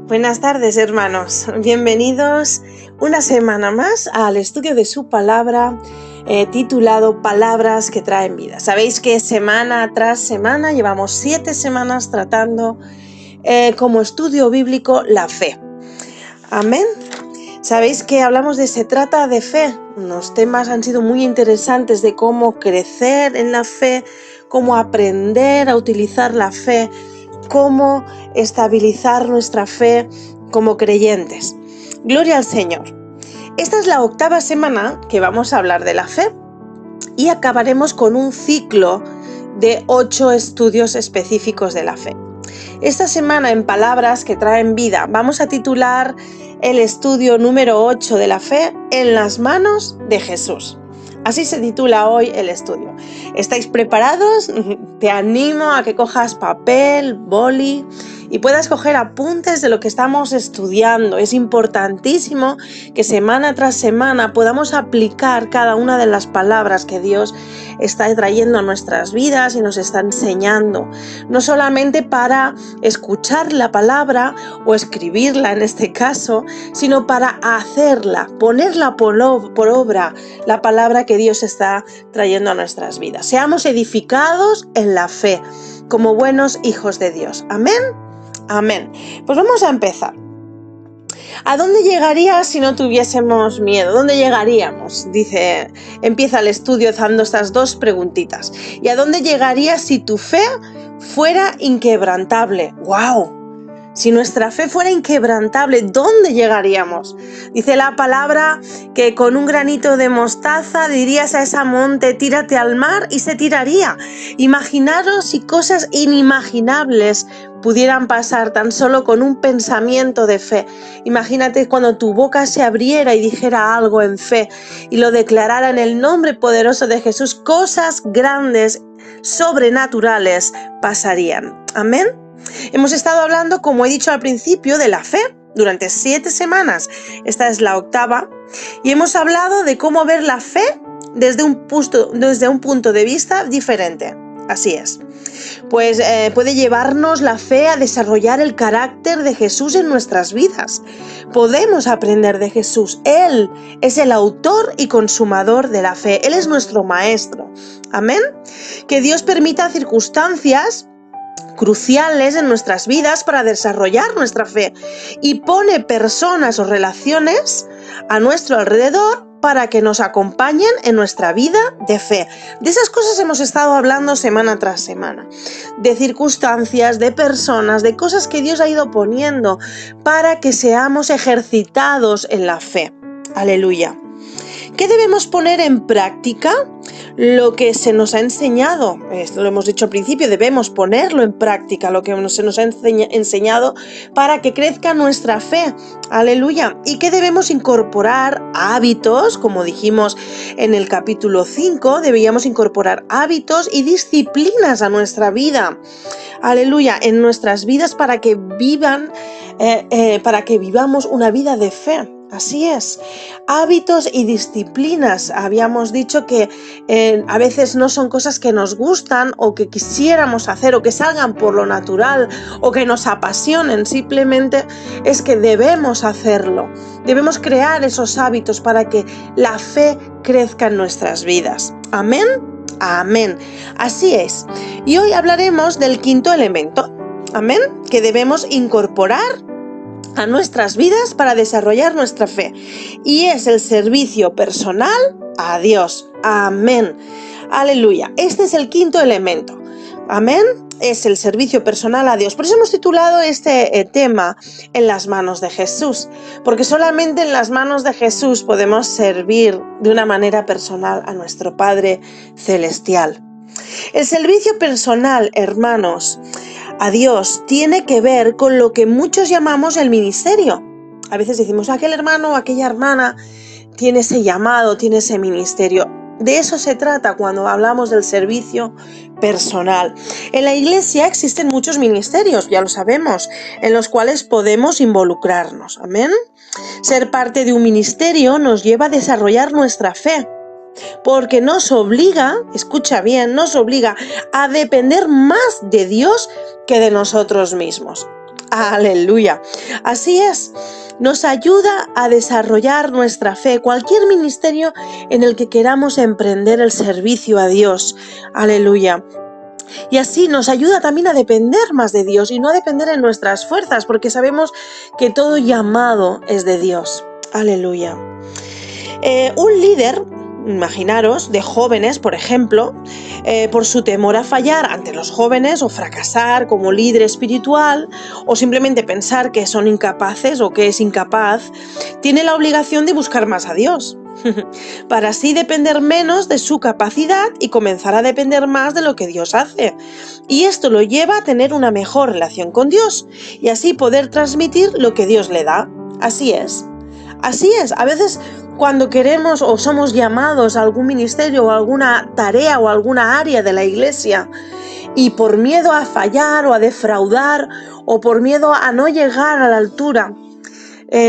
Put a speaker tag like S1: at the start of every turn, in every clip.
S1: Buenas tardes, hermanos. Bienvenidos una semana más al estudio de su palabra titulado Palabras que traen vida. Sabéis que semana tras semana llevamos 7 semanas tratando como estudio bíblico la fe. Amén. Sabéis que hablamos de se trata de fe. Los temas han sido muy interesantes de cómo crecer en la fe, cómo aprender a utilizar la fe, cómo estabilizar nuestra fe como creyentes. Gloria al Señor. Esta es la 8ª semana que vamos a hablar de la fe y acabaremos con un ciclo de 8 estudios específicos de la fe. Esta semana, en Palabras que traen vida, vamos a titular el estudio número 8 de la fe en las manos de Jesús. Así se titula hoy el estudio. ¿Estáis preparados? Te animo a que cojas papel, boli y puedas coger apuntes de lo que estamos estudiando. Es importantísimo que semana tras semana podamos aplicar cada una de las palabras que Dios está trayendo a nuestras vidas y nos está enseñando. No solamente para escuchar la palabra o escribirla en este caso, sino para hacerla, ponerla por obra, la palabra que Dios está trayendo a nuestras vidas. Seamos edificados en la fe, como buenos hijos de Dios. Amén. Amén. Pues vamos a empezar. ¿A dónde llegarías si no tuviésemos miedo? ¿Dónde llegaríamos? Empieza el estudio dando estas 2 preguntitas. ¿Y a dónde llegarías si tu fe fuera inquebrantable? ¡Wow! Si nuestra fe fuera inquebrantable, ¿dónde llegaríamos? Dice la palabra que con un granito de mostaza dirías a ese monte, tírate al mar, y se tiraría. Imaginaros si cosas inimaginables pudieran pasar tan solo con un pensamiento de fe. Imagínate cuando tu boca se abriera y dijera algo en fe y lo declarara en el nombre poderoso de Jesús, cosas grandes, sobrenaturales pasarían. Amén. Hemos estado hablando, como he dicho al principio, de la fe durante 7 semanas. Esta es la 8ª y hemos hablado de cómo ver la fe desde un punto de vista diferente. Así es. Pues puede llevarnos la fe a desarrollar el carácter de Jesús en nuestras vidas. Podemos aprender de Jesús. Él es el autor y consumador de la fe. Él es nuestro maestro. Amén. Que Dios permita circunstancias cruciales en nuestras vidas para desarrollar nuestra fe y pone personas o relaciones a nuestro alrededor para que nos acompañen en nuestra vida de fe. De esas cosas hemos estado hablando semana tras semana, de circunstancias, de personas, de cosas que Dios ha ido poniendo para que seamos ejercitados en la fe. Aleluya. ¿Qué debemos poner en práctica? Lo que se nos ha enseñado, esto lo hemos dicho al principio, debemos ponerlo en práctica, lo que se nos ha enseñado para que crezca nuestra fe. Aleluya. ¿Y qué debemos incorporar? Hábitos, como dijimos en el capítulo 5, debíamos incorporar hábitos y disciplinas a nuestra vida. Aleluya, en nuestras vidas para que vivamos una vida de fe. Así es, hábitos y disciplinas. Habíamos dicho que a veces no son cosas que nos gustan o que quisiéramos hacer o que salgan por lo natural o que nos apasionen, simplemente es que debemos hacerlo. Debemos crear esos hábitos para que la fe crezca en nuestras vidas. Amén. Amén. Así es. Y hoy hablaremos del 5.º elemento. Amén. Que debemos incorporar a nuestras vidas para desarrollar nuestra fe. Y es el servicio personal a Dios. Amén. Aleluya. Este es el 5.º elemento. Amén. Es el servicio personal a Dios. Por eso hemos titulado este tema en las manos de Jesús. Porque solamente en las manos de Jesús podemos servir de una manera personal a nuestro Padre Celestial. El servicio personal, hermanos, a Dios tiene que ver con lo que muchos llamamos el ministerio. A veces decimos, aquel hermano o aquella hermana tiene ese llamado, tiene ese ministerio. De eso se trata cuando hablamos del servicio personal. En la iglesia existen muchos ministerios, ya lo sabemos, en los cuales podemos involucrarnos. Amén. Ser parte de un ministerio nos lleva a desarrollar nuestra fe, porque nos obliga, escucha bien, nos obliga a depender más de Dios que de nosotros mismos. Aleluya. Así es, nos ayuda a desarrollar nuestra fe, cualquier ministerio en el que queramos emprender el servicio a Dios. Aleluya. Y así nos ayuda también a depender más de Dios y no a depender en nuestras fuerzas, porque sabemos que todo llamado es de Dios. Aleluya. Un líder, imaginaros, de jóvenes, por ejemplo, por su temor a fallar ante los jóvenes o fracasar como líder espiritual o simplemente pensar que son incapaces o que es incapaz, tiene la obligación de buscar más a Dios para así depender menos de su capacidad y comenzar a depender más de lo que Dios hace. Y esto lo lleva a tener una mejor relación con Dios y así poder transmitir lo que Dios le da. Así es. Así es. A veces cuando queremos o somos llamados a algún ministerio o alguna tarea o alguna área de la iglesia y por miedo a fallar o a defraudar o por miedo a no llegar a la altura,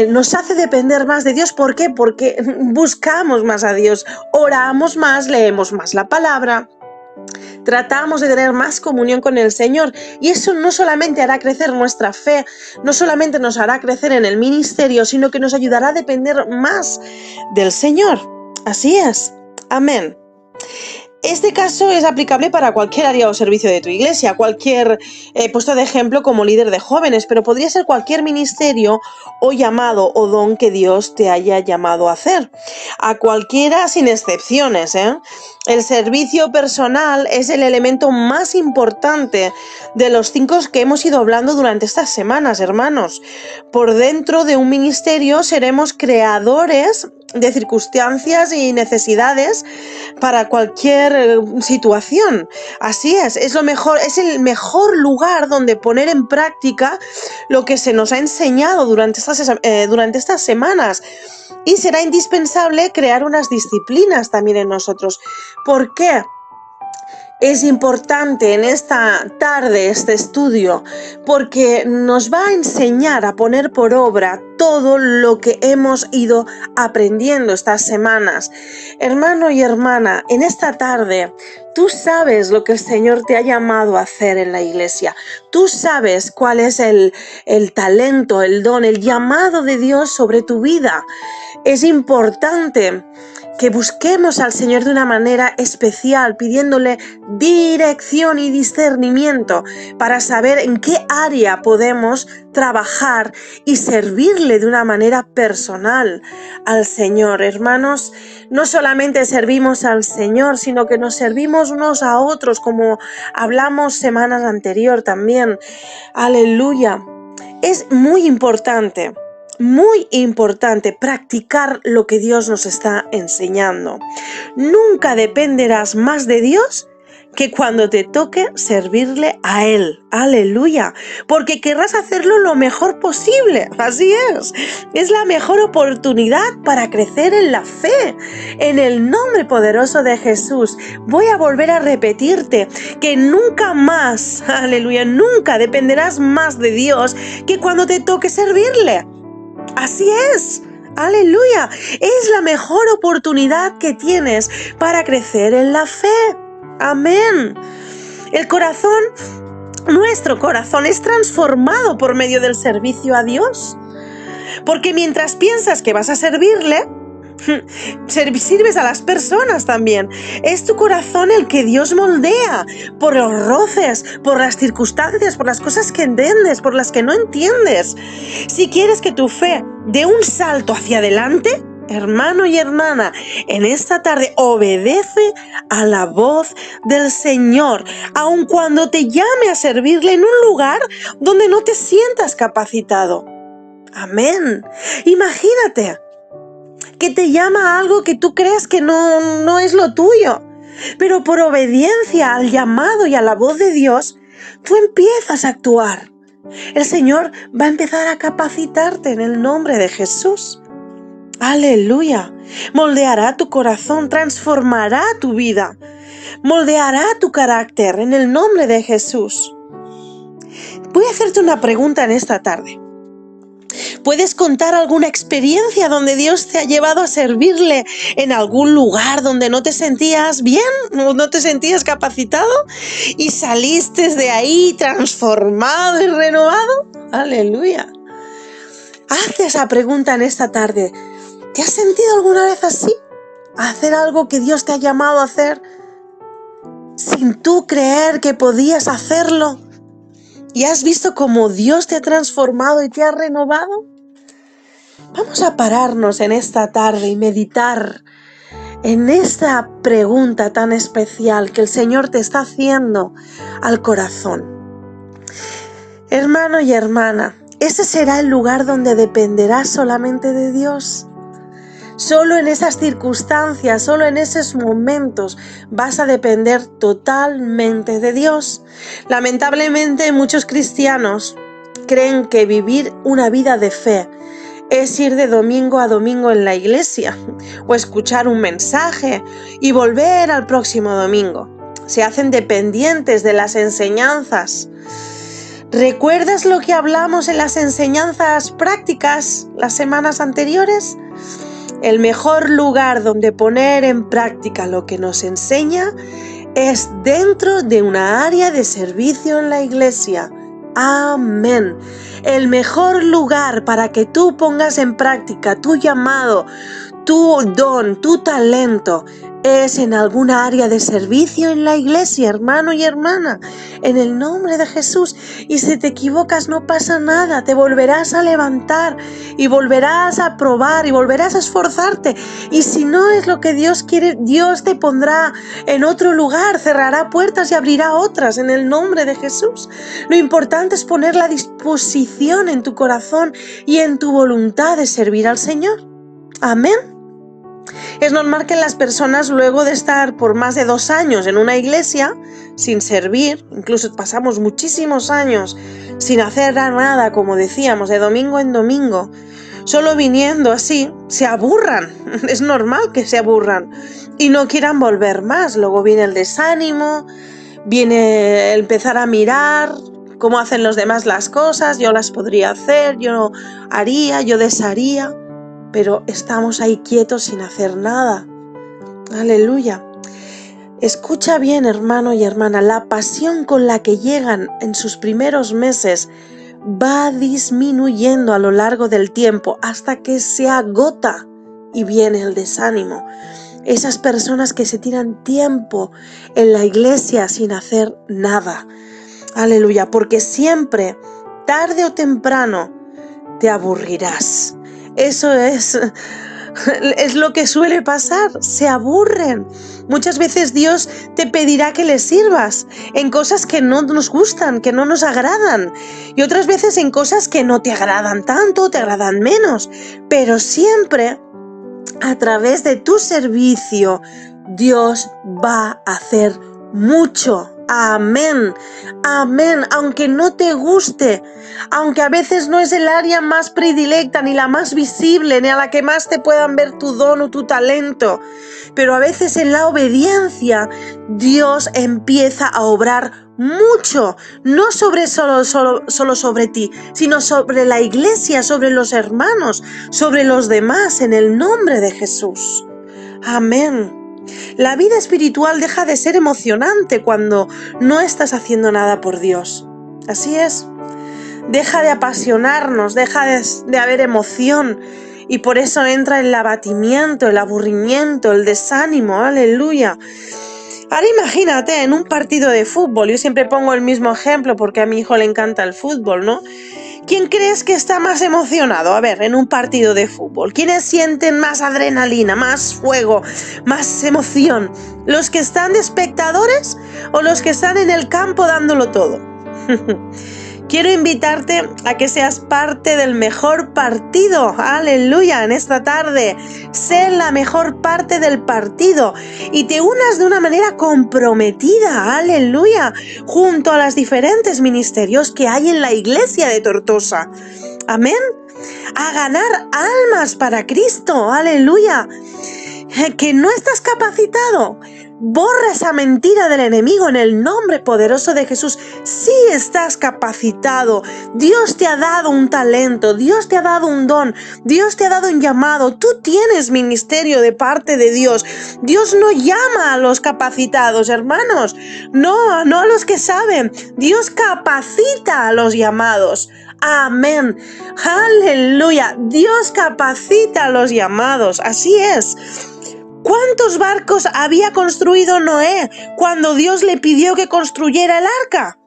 S1: nos hace depender más de Dios. ¿Por qué? Porque buscamos más a Dios, oramos más, leemos más la palabra, tratamos de tener más comunión con el Señor y eso no solamente hará crecer nuestra fe, no solamente nos hará crecer en el ministerio, sino que nos ayudará a depender más del Señor. Así es. Amén. Este caso es aplicable para cualquier área o servicio de tu iglesia, cualquier puesto de ejemplo como líder de jóvenes, pero podría ser cualquier ministerio o llamado o don que Dios te haya llamado a hacer. A cualquiera sin excepciones, ¿eh? El servicio personal es el elemento más importante de los 5 que hemos ido hablando durante estas semanas, hermanos. Por dentro de un ministerio seremos creadores de circunstancias y necesidades para cualquier situación. Así es lo mejor, es el mejor lugar donde poner en práctica lo que se nos ha enseñado durante estas semanas. Y será indispensable crear unas disciplinas también en nosotros. ¿Por qué? Es importante en esta tarde este estudio porque nos va a enseñar a poner por obra todo lo que hemos ido aprendiendo estas semanas. Hermano y hermana, en esta tarde tú sabes lo que el Señor te ha llamado a hacer en la iglesia. Tú sabes cuál es el talento, el don, el llamado de Dios sobre tu vida. Es importante que busquemos al Señor de una manera especial, pidiéndole dirección y discernimiento para saber en qué área podemos trabajar y servirle de una manera personal al Señor. Hermanos, no solamente servimos al Señor, sino que nos servimos unos a otros, como hablamos semanas anterior también. Aleluya. Es muy importante practicar lo que Dios nos está enseñando. Nunca dependerás más de Dios que cuando te toque servirle a Él. Aleluya. Porque querrás hacerlo lo mejor posible. Así es. Es la mejor oportunidad para crecer en la fe. En el nombre poderoso de Jesús. Voy a volver a repetirte que nunca más, aleluya, nunca dependerás más de Dios que cuando te toque servirle. Así es. Aleluya. Es la mejor oportunidad que tienes para crecer en la fe. Amén. Nuestro corazón es transformado por medio del servicio a Dios. Porque mientras piensas que vas a servirle, sirves a las personas también. Es tu corazón el que Dios moldea por los roces, por las circunstancias, por las cosas que entiendes, por las que no entiendes. Si quieres que tu fe dé un salto hacia adelante, hermano y hermana, en esta tarde obedece a la voz del Señor, aun cuando te llame a servirle en un lugar donde no te sientas capacitado. Amén. Imagínate que te llama a algo que tú crees que no es lo tuyo, pero por obediencia al llamado y a la voz de Dios, tú empiezas a actuar. El Señor va a empezar a capacitarte en el nombre de Jesús. Aleluya. Moldeará tu corazón, transformará tu vida, moldeará tu carácter en el nombre de Jesús. Voy a hacerte una pregunta en esta tarde. ¿Puedes contar alguna experiencia donde Dios te ha llevado a servirle en algún lugar donde no te sentías bien, no te sentías capacitado y saliste de ahí transformado y renovado? Aleluya. Hazte esa pregunta en esta tarde. ¿Te has sentido alguna vez así? ¿A hacer algo que Dios te ha llamado a hacer sin tú creer que podías hacerlo? ¿Y has visto cómo Dios te ha transformado y te ha renovado? Vamos a pararnos en esta tarde y meditar en esta pregunta tan especial que el Señor te está haciendo al corazón. Hermano y hermana, ¿ese será el lugar donde dependerás solamente de Dios? Solo en esas circunstancias, solo en esos momentos vas a depender totalmente de Dios. Lamentablemente muchos cristianos creen que vivir una vida de fe es ir de domingo a domingo en la iglesia o escuchar un mensaje y volver al próximo domingo. Se hacen dependientes de las enseñanzas. ¿Recuerdas lo que hablamos en las enseñanzas prácticas las semanas anteriores? El mejor lugar donde poner en práctica lo que nos enseña es dentro de una área de servicio en la iglesia. Amén. El mejor lugar para que tú pongas en práctica tu llamado, tu don, tu talento, es en alguna área de servicio en la iglesia, hermano y hermana, en el nombre de Jesús. Y si te equivocas, no pasa nada, te volverás a levantar y volverás a probar y volverás a esforzarte. Y si no es lo que Dios quiere, Dios te pondrá en otro lugar, cerrará puertas y abrirá otras en el nombre de Jesús. Lo importante es poner la disposición en tu corazón y en tu voluntad de servir al Señor. Amén. Es normal que las personas, luego de estar por más de 2 años en una iglesia sin servir, incluso pasamos muchísimos años sin hacer nada, como decíamos, de domingo en domingo, solo viniendo así, se aburran. Es normal que se aburran y no quieran volver más. Luego viene el desánimo, viene el empezar a mirar cómo hacen los demás las cosas. Yo las podría hacer, yo haría, yo desharía. Pero estamos ahí quietos sin hacer nada. Aleluya. Escucha bien, hermano y hermana, la pasión con la que llegan en sus primeros meses va disminuyendo a lo largo del tiempo hasta que se agota y viene el desánimo. Esas personas que se tiran tiempo en la iglesia sin hacer nada. Aleluya, porque siempre, tarde o temprano, te aburrirás. Eso es lo que suele pasar, se aburren. Muchas veces Dios te pedirá que le sirvas en cosas que no nos gustan, que no nos agradan, y otras veces en cosas que no te agradan tanto, te agradan menos, pero siempre a través de tu servicio Dios va a hacer mucho. Amén, amén, aunque no te guste, aunque a veces no es el área más predilecta, ni la más visible, ni a la que más te puedan ver tu don o tu talento, pero a veces en la obediencia Dios empieza a obrar mucho, no solo sobre ti, sino sobre la iglesia, sobre los hermanos, sobre los demás, en el nombre de Jesús. Amén. La vida espiritual deja de ser emocionante cuando no estás haciendo nada por Dios. Así es. Deja de apasionarnos, deja de haber emoción, y por eso entra el abatimiento, el aburrimiento, el desánimo. Aleluya. Ahora imagínate en un partido de fútbol. Yo siempre pongo el mismo ejemplo porque a mi hijo le encanta el fútbol, ¿no? ¿Quién crees que está más emocionado? A ver, en un partido de fútbol, ¿quiénes sienten más adrenalina, más fuego, más emoción? ¿Los que están de espectadores o los que están en el campo dándolo todo? Quiero invitarte a que seas parte del mejor partido, aleluya, en esta tarde. Sé la mejor parte del partido y te unas de una manera comprometida, aleluya, junto a los diferentes ministerios que hay en la iglesia de Tortosa. Amén. a ganar almas para Cristo. ¡Aleluya! Que no estás capacitado. Borra esa mentira del enemigo en el nombre poderoso de Jesús. Sí estás capacitado. Dios te ha dado un talento, Dios te ha dado un don, Dios te ha dado un llamado. Tú tienes ministerio de parte de Dios. Dios no llama a los capacitados, hermanos. No a los que saben. Dios capacita a los llamados. Amén. Aleluya. Dios capacita a los llamados. Así es. ¿Cuántos barcos había construido Noé cuando Dios le pidió que construyera el arca?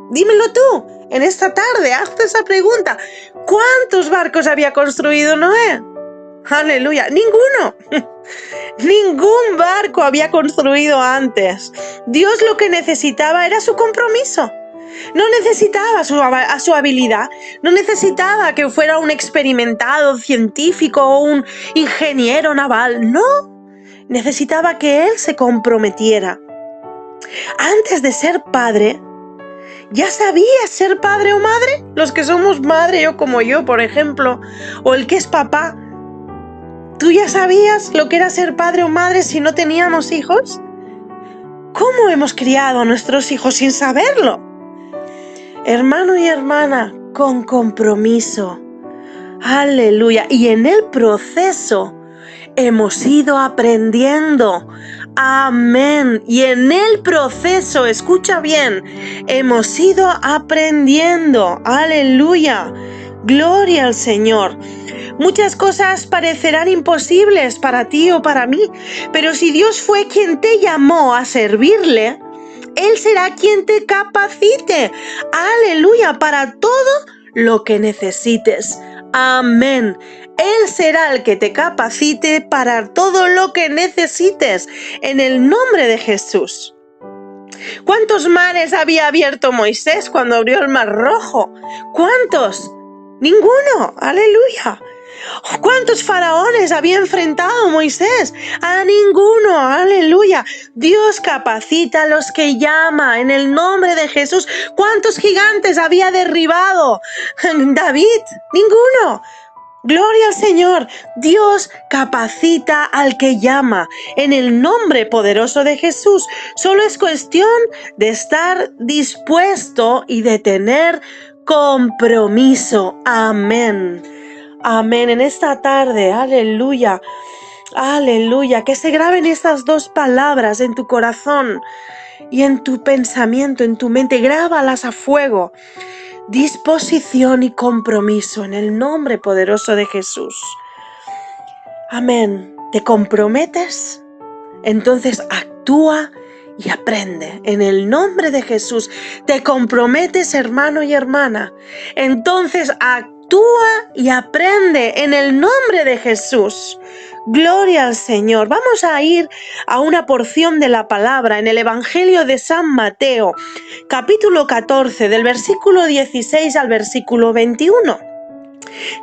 S1: Dímelo tú, en esta tarde, hazte esa pregunta. ¿Cuántos barcos había construido Noé? Aleluya, ninguno. Ningún barco había construido antes. Dios lo que necesitaba era su compromiso. No necesitaba su habilidad, no necesitaba que fuera un experimentado científico o un ingeniero naval, no. Necesitaba que él se comprometiera. Antes de ser padre, ¿ya sabías ser padre o madre? Los que somos madre, yo como yo, por ejemplo, o el que es papá. ¿Tú ya sabías lo que era ser padre o madre si no teníamos hijos? ¿Cómo hemos criado a nuestros hijos sin saberlo? Hermano y hermana, con compromiso. Aleluya. Y en el proceso hemos ido aprendiendo. Amén. Y en el proceso, escucha bien, hemos ido aprendiendo. Aleluya. Gloria al Señor. Muchas cosas parecerán imposibles para ti o para mí, pero si Dios fue quien te llamó a servirle, Él será quien te capacite. Aleluya, para todo lo que necesites. Amén. Él será el que te capacite para todo lo que necesites, en el nombre de Jesús. ¿Cuántos mares había abierto Moisés cuando abrió el Mar Rojo? ¿Cuántos? Ninguno. Aleluya. ¿Cuántos faraones había enfrentado Moisés? A ninguno. Aleluya. Dios capacita a los que llama en el nombre de Jesús. ¿Cuántos gigantes había derribado David? Ninguno. Gloria al Señor. Dios capacita al que llama en el nombre poderoso de Jesús. Solo es cuestión de estar dispuesto y de tener compromiso. Amén. Amén. En esta tarde, aleluya, aleluya, que se graben estas dos palabras en tu corazón y en tu pensamiento, en tu mente. Grábalas a fuego. Disposición y compromiso en el nombre poderoso de Jesús. Amén. ¿Te comprometes? Entonces actúa y aprende en el nombre de Jesús. ¿Te comprometes, hermano y hermana? Entonces actúa y aprende en el nombre de Jesús. Gloria al Señor. Vamos a ir a una porción de la palabra en el Evangelio de San Mateo, capítulo 14, del versículo 16 al versículo 21.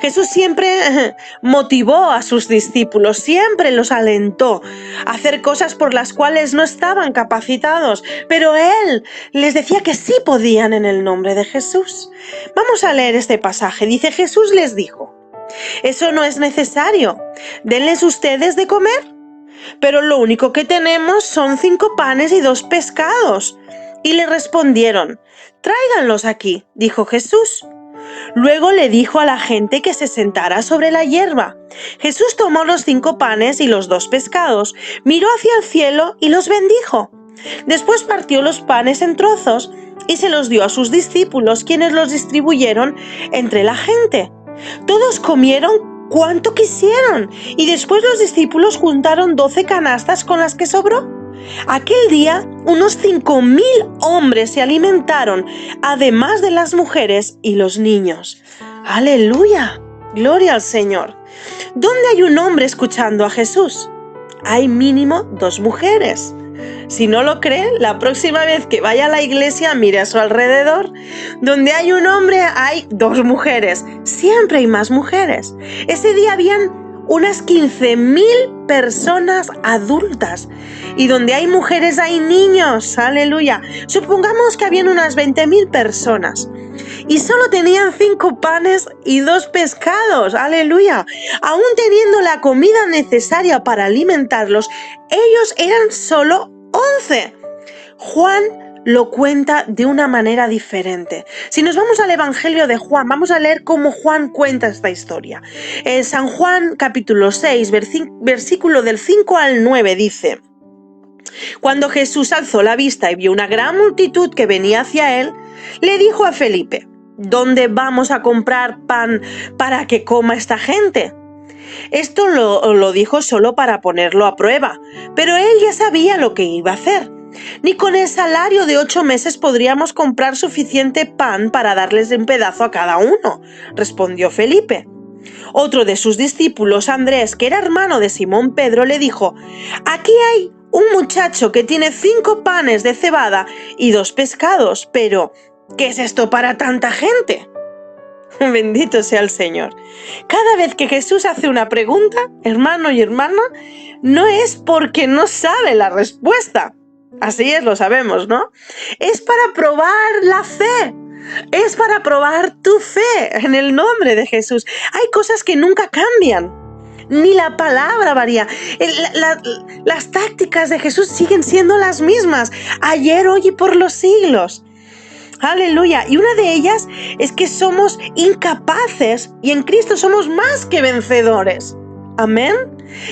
S1: Jesús siempre motivó a sus discípulos, siempre los alentó a hacer cosas por las cuales no estaban capacitados, pero Él les decía que sí podían en el nombre de Jesús. Vamos a leer este pasaje. Dice: Jesús les dijo: eso no es necesario, denles ustedes de comer. Pero lo único que tenemos son 5 panes y 2 pescados. Y le respondieron: tráiganlos aquí, dijo Jesús. Luego le dijo a la gente que se sentara sobre la hierba. Jesús tomó los 5 panes y los 2 pescados, miró hacia el cielo y los bendijo. Después partió los panes en trozos y se los dio a sus discípulos, quienes los distribuyeron entre la gente. Todos comieron cuanto quisieron y después los discípulos juntaron 12 canastas con las que sobró. Aquel día unos 5.000 hombres se alimentaron, además de las mujeres y los niños. ¡Aleluya! ¡Gloria al Señor! ¿Dónde hay un hombre escuchando a Jesús? Hay mínimo 2 mujeres. Si no lo cree, la próxima vez que vaya a la iglesia, mire a su alrededor. Donde hay un hombre, hay 2 mujeres. Siempre hay más mujeres. Ese día habían unas 15.000 personas adultas. Y donde hay mujeres hay niños, aleluya. Supongamos que habían unas 20.000 personas. Y solo tenían 5 panes y 2 pescados, aleluya. Aún teniendo la comida necesaria para alimentarlos, ellos eran solo 11. Juan lo cuenta de una manera diferente. Si nos vamos al Evangelio de Juan, vamos a leer cómo Juan cuenta esta historia. San Juan capítulo 6, versículo del 5 al 9 dice: Cuando Jesús alzó la vista y vio una gran multitud que venía hacia él, le dijo a Felipe: ¿Dónde vamos a comprar pan para que coma esta gente? Esto lo dijo solo para ponerlo a prueba, pero él ya sabía lo que iba a hacer. Ni con el salario de 8 meses podríamos comprar suficiente pan para darles un pedazo a cada uno, respondió Felipe. Otro de sus discípulos, Andrés, que era hermano de Simón Pedro, le dijo: Aquí hay un muchacho que tiene 5 panes de cebada y 2 pescados, pero ¿qué es esto para tanta gente? Bendito sea el Señor. Cada vez que Jesús hace una pregunta, hermano y hermana, no es porque no sabe la respuesta. Así es, lo sabemos, ¿no? Es para probar la fe. Es para probar tu fe en el nombre de Jesús. Hay cosas que nunca cambian. Ni la palabra varía. Las tácticas de Jesús siguen siendo las mismas. Ayer, hoy y por los siglos. Aleluya. Y una de ellas es que somos incapaces y en Cristo somos más que vencedores. Amén.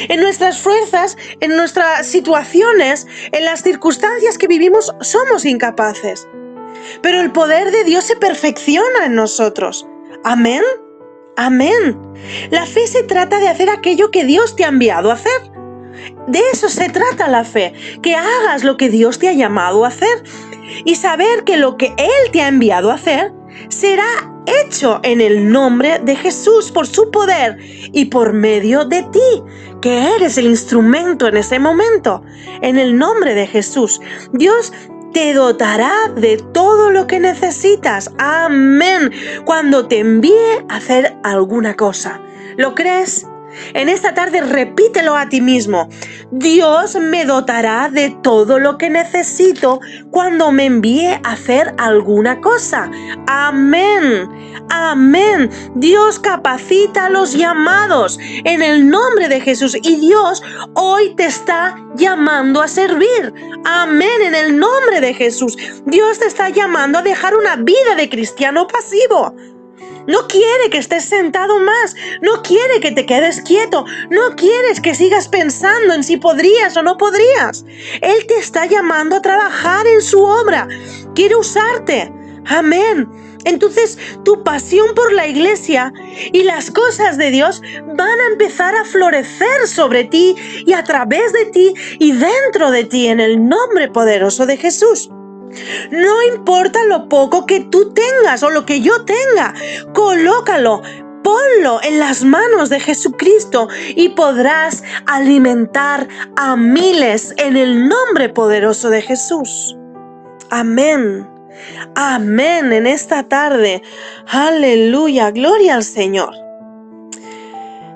S1: En nuestras fuerzas, en nuestras situaciones, en las circunstancias que vivimos, somos incapaces. Pero el poder de Dios se perfecciona en nosotros. Amén. Amén. La fe se trata de hacer aquello que Dios te ha enviado a hacer. De eso se trata la fe, que hagas lo que Dios te ha llamado a hacer y saber que lo que Él te ha enviado a hacer será hecho en el nombre de Jesús, por su poder y por medio de ti, que eres el instrumento en ese momento. En el nombre de Jesús, Dios te dotará de todo lo que necesitas. Amén. Cuando te envíe a hacer alguna cosa. ¿Lo crees? En esta tarde repítelo a ti mismo. Dios me dotará de todo lo que necesito cuando me envíe a hacer alguna cosa. Amén. Amén. Dios capacita a los llamados en el nombre de Jesús y Dios hoy te está llamando a servir. Amén. En el nombre de Jesús. Dios te está llamando a dejar una vida de cristiano pasivo. No quiere que estés sentado más, no quiere que te quedes quieto, no quieres que sigas pensando en si podrías o no podrías. Él te está llamando a trabajar en su obra, quiere usarte. Amén. Entonces tu pasión por la iglesia y las cosas de Dios van a empezar a florecer sobre ti y a través de ti y dentro de ti en el nombre poderoso de Jesús. No importa lo poco que tú tengas o lo que yo tenga, colócalo, ponlo en las manos de Jesucristo y podrás alimentar a miles en el nombre poderoso de Jesús. Amén. Amén en esta tarde. Aleluya, gloria al Señor.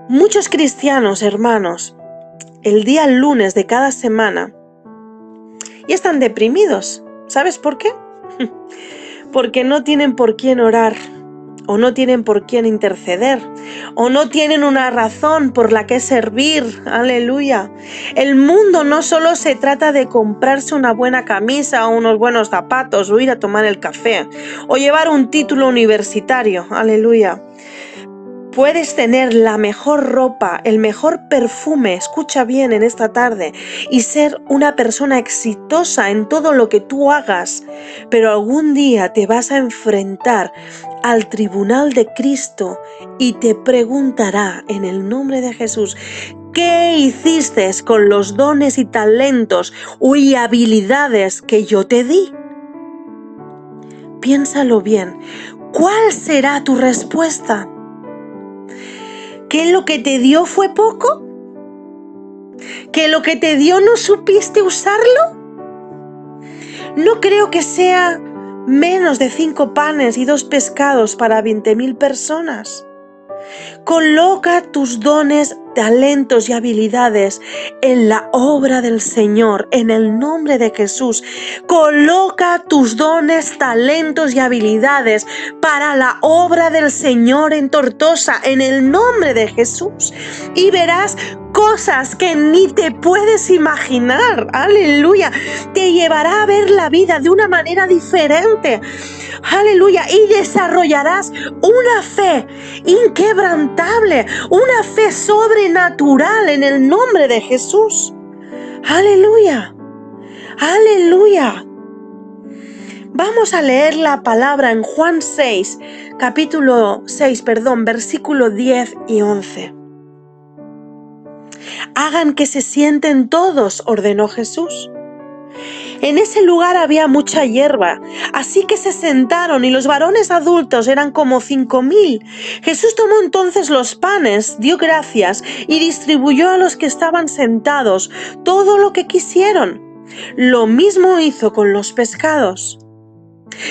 S1: Muchos cristianos, hermanos, el día lunes de cada semana ya están deprimidos. ¿Sabes por qué? Porque no tienen por quién orar, o no tienen por quién interceder, o no tienen una razón por la que servir. Aleluya. El mundo no solo se trata de comprarse una buena camisa o unos buenos zapatos, o ir a tomar el café, o llevar un título universitario. Aleluya. Puedes tener la mejor ropa, el mejor perfume, escucha bien en esta tarde, y ser una persona exitosa en todo lo que tú hagas, pero algún día te vas a enfrentar al tribunal de Cristo y te preguntará en el nombre de Jesús: ¿qué hiciste con los dones y talentos y habilidades que yo te di? Piénsalo bien. ¿Cuál será tu respuesta? ¿Que lo que te dio fue poco? ¿Que lo que te dio no supiste usarlo? No creo que sea menos de 5 panes y 2 pescados para 20.000 personas. Coloca tus dones talentos y habilidades en la obra del Señor, en el nombre de Jesús. Coloca tus dones, talentos y habilidades para la obra del Señor en Tortosa, en el nombre de Jesús. Y verás cosas que ni te puedes imaginar. Aleluya. Te llevará a ver la vida de una manera diferente. Aleluya. Y desarrollarás una fe inquebrantable, una fe sobrenatural en el nombre de Jesús. Aleluya. Aleluya. Vamos a leer la palabra en Juan 6, versículo 10 y 11. Hagan que se sienten todos, ordenó Jesús. En ese lugar había mucha hierba, así que se sentaron y los varones adultos eran como 5,000. Jesús tomó entonces los panes, dio gracias y distribuyó a los que estaban sentados todo lo que quisieron. Lo mismo hizo con los pescados.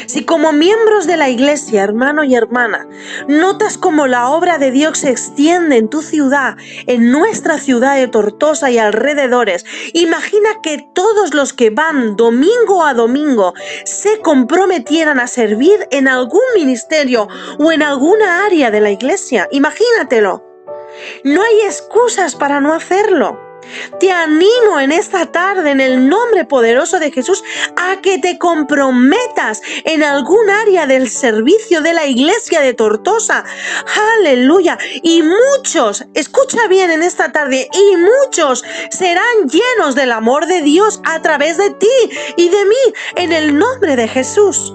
S1: Si como miembros de la iglesia, hermano y hermana, notas cómo la obra de Dios se extiende en tu ciudad, en nuestra ciudad de Tortosa y alrededores, imagina que todos los que van domingo a domingo se comprometieran a servir en algún ministerio o en alguna área de la iglesia. Imagínatelo. No hay excusas para no hacerlo. Te animo en esta tarde, en el nombre poderoso de Jesús, a que te comprometas en algún área del servicio de la iglesia de Tortosa. Aleluya. Y muchos, escucha bien en esta tarde, y muchos serán llenos del amor de Dios a través de ti y de mí, en el nombre de Jesús.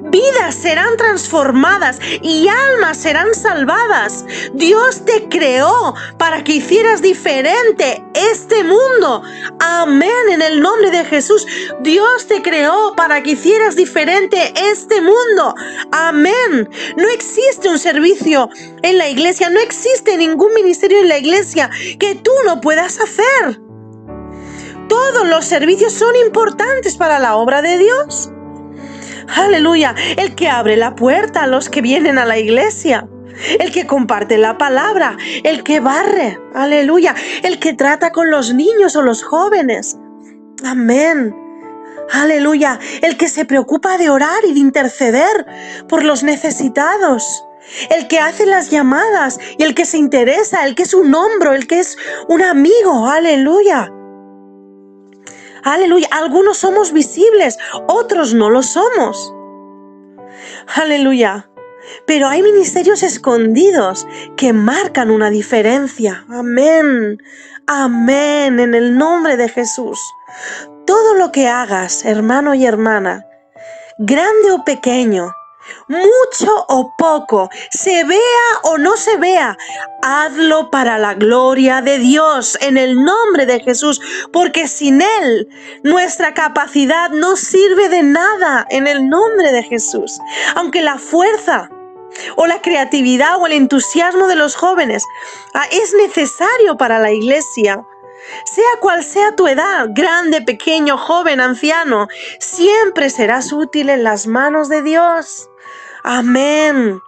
S1: Vidas serán transformadas y almas serán salvadas. Dios te creó para que hicieras diferente este mundo. Amén, en el nombre de Jesús. Dios te creó para que hicieras diferente este mundo. Amén. No existe un servicio en la iglesia, no existe ningún ministerio en la iglesia que tú no puedas hacer. Todos los servicios son importantes para la obra de Dios. Aleluya, el que abre la puerta a los que vienen a la iglesia, el que comparte la palabra, el que barre, aleluya, el que trata con los niños o los jóvenes. Amén. Aleluya, el que se preocupa de orar y de interceder por los necesitados. El que hace las llamadas y el que se interesa, el que es un hombro, el que es un amigo. Aleluya. Aleluya, algunos somos visibles, otros no lo somos. Aleluya, pero hay ministerios escondidos que marcan una diferencia. Amén, amén, en el nombre de Jesús. Todo lo que hagas, hermano y hermana, grande o pequeño, mucho o poco, se vea o no se vea, hazlo para la gloria de Dios en el nombre de Jesús, porque sin Él nuestra capacidad no sirve de nada en el nombre de Jesús. Aunque la fuerza o la creatividad o el entusiasmo de los jóvenes es necesario para la iglesia, sea cual sea tu edad, grande, pequeño, joven, anciano, siempre serás útil en las manos de Dios. Amén.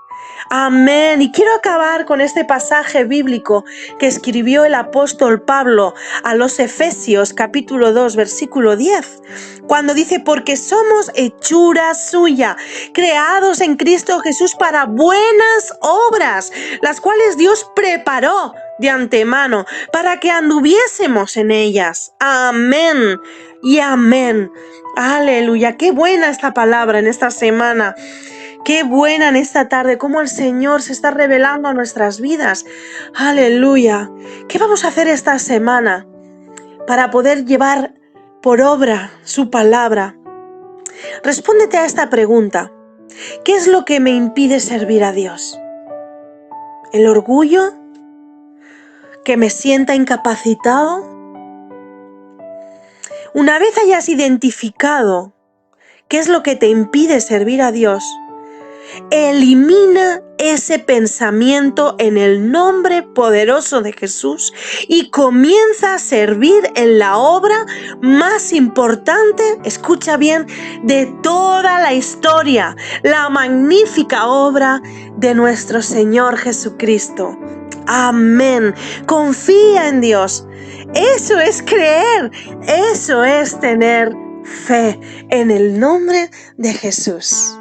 S1: Amén. Y quiero acabar con este pasaje bíblico que escribió el apóstol Pablo a los Efesios, capítulo 2, versículo 10, cuando dice: porque somos hechura suya, creados en Cristo Jesús para buenas obras, las cuales Dios preparó de antemano para que anduviésemos en ellas. Amén y amén. Aleluya. Qué buena esta palabra en esta semana. Qué buena en esta tarde, cómo el Señor se está revelando a nuestras vidas. Aleluya. ¿Qué vamos a hacer esta semana para poder llevar por obra su palabra? Respóndete a esta pregunta. ¿Qué es lo que me impide servir a Dios? ¿El orgullo? ¿Que me sienta incapacitado? Una vez hayas identificado qué es lo que te impide servir a Dios, elimina ese pensamiento en el nombre poderoso de Jesús y comienza a servir en la obra más importante, escucha bien, de toda la historia, la magnífica obra de nuestro Señor Jesucristo. Amén. Confía en Dios. Eso es creer. Eso es tener fe en el nombre de Jesús.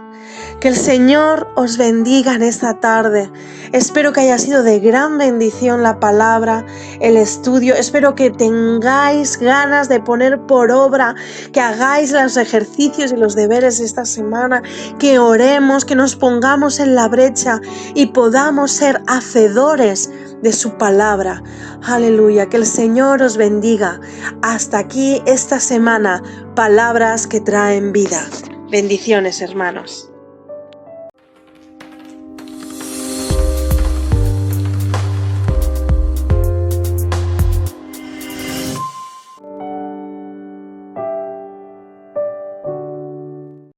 S1: Que el Señor os bendiga en esta tarde. Espero que haya sido de gran bendición la palabra, el estudio. Espero que tengáis ganas de poner por obra, que hagáis los ejercicios y los deberes esta semana, que oremos, que nos pongamos en la brecha y podamos ser hacedores de su palabra. Aleluya, que el Señor os bendiga. Hasta aquí esta semana, palabras que traen vida. Bendiciones, hermanos.